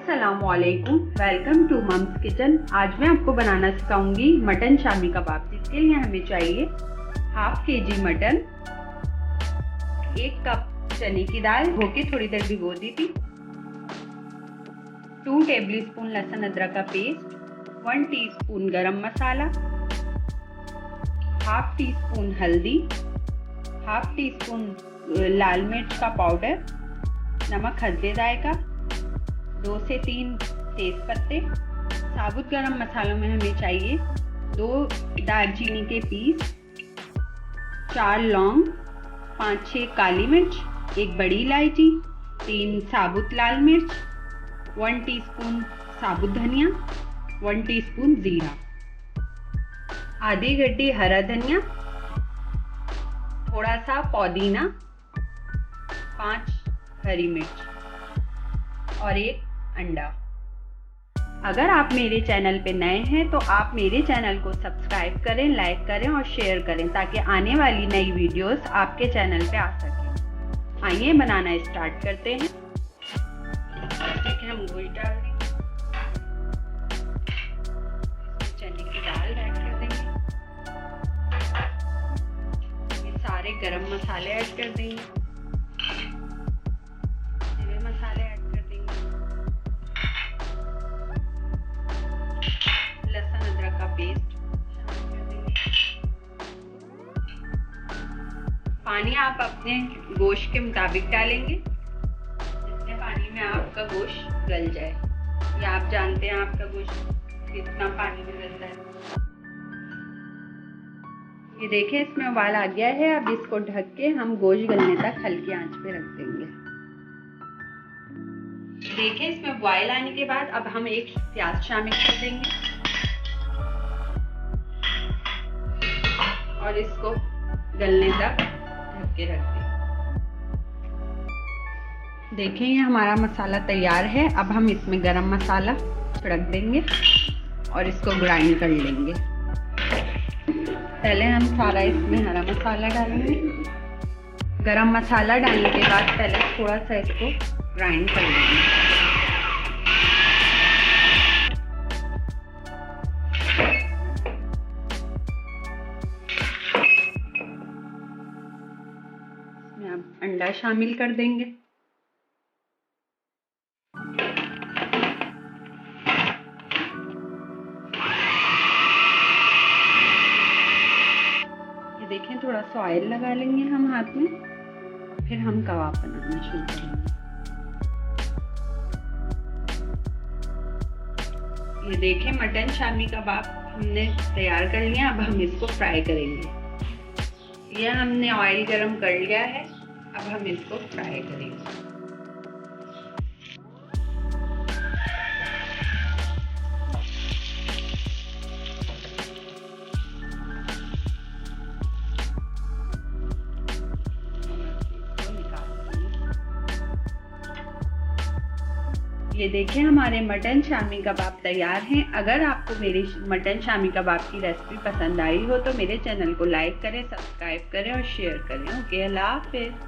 अस्सलामुअलैकुम, welcome to mums kitchen. आज मैं आपको बनाना सिखाऊंगी मटन शामी कबाब। जिसके लिए हमें चाहिए हाफ केजी मटन, 1 कप चने की दाल धो के थोड़ी देर भिगो दी थी, 2 टेबलस्पून लहसुन अदरक का पेस्ट, 1 टीस्पून गरम मसाला, हाफ टी स्पून हल्दी, हाफ टी स्पून लाल मिर्च का पाउडर, नमक हल्दे जायका, 2 से 3 तेज पत्ते। साबुत गरम मसालों में हमें चाहिए 2 दालचीनी के पीस, 4 लौंग, 5-6 काली मिर्च, 1 बड़ी इलायची, 3 साबुत लाल मिर्च, 1 टीस्पून साबुत धनिया, 1 टीस्पून जीरा, आधी गड्डी हरा धनिया, थोड़ा सा पुदीना, 5 हरी मिर्च और 1 अंडा। अगर आप मेरे चैनल पे नए हैं तो आप मेरे चैनल को सब्सक्राइब करें, लाइक करें और शेयर करें ताकि आने वाली नई वीडियोस आपके चैनल पे आ सके। आइए बनाना स्टार्ट करते हैं। देखिए हम गोश्त डाल देंगे, चने की दाल ऐड कर देंगे, ये सारे गरम मसाले ऐड कर देंगे, मसाले ऐड कर देंगे, लहसुन अदरक का पेस्ट शामिल कर देंगे। पानी आप अपने गोश्त के मुताबिक डालेंगे, जितने पानी में आपका गोश्त गल जाए, या आप जानते हैं आपका गोश्त कितना पानी में गलता है। ये देखिए इसमें उबाल आ गया है। अब इसको ढक के हम गोश्त गलने तक हल्की आंच पे रख देंगे। देखिए इसमें बॉयल आने के बाद अब हम 1 प्याज शामिल कर देंगे और इसको गलने तक ढक के रख देंगे। देखिए ये हमारा मसाला तैयार है। अब हम इसमें गरम मसाला छिड़क देंगे और इसको ग्राइंड कर लेंगे। पहले हम सारा इसमें हरा मसाला डालेंगे। गरम मसाला डालने के बाद पहले थोड़ा सा इसको ग्राइंड कर लेंगे। इसमें अब अंडा शामिल कर देंगे। ये देखें थोड़ा सा ऑयल लगा लेंगे हम हाथ में, फिर हम कबाब बनाना शुरू करेंगे। ये देखें मटन शामी कबाब हमने तैयार कर लिया। अब हम इसको फ्राई करेंगे। यह हमने ऑयल गरम कर लिया है, अब हम इसको फ्राई करेंगे। ये देखिए हमारे मटन शामी कबाब तैयार हैं। अगर आपको मेरी मटन शामी कबाब की रेसिपी पसंद आई हो तो मेरे चैनल को लाइक करें, सब्सक्राइब करें और शेयर करें। ओके, अल्लाह हाफिज़।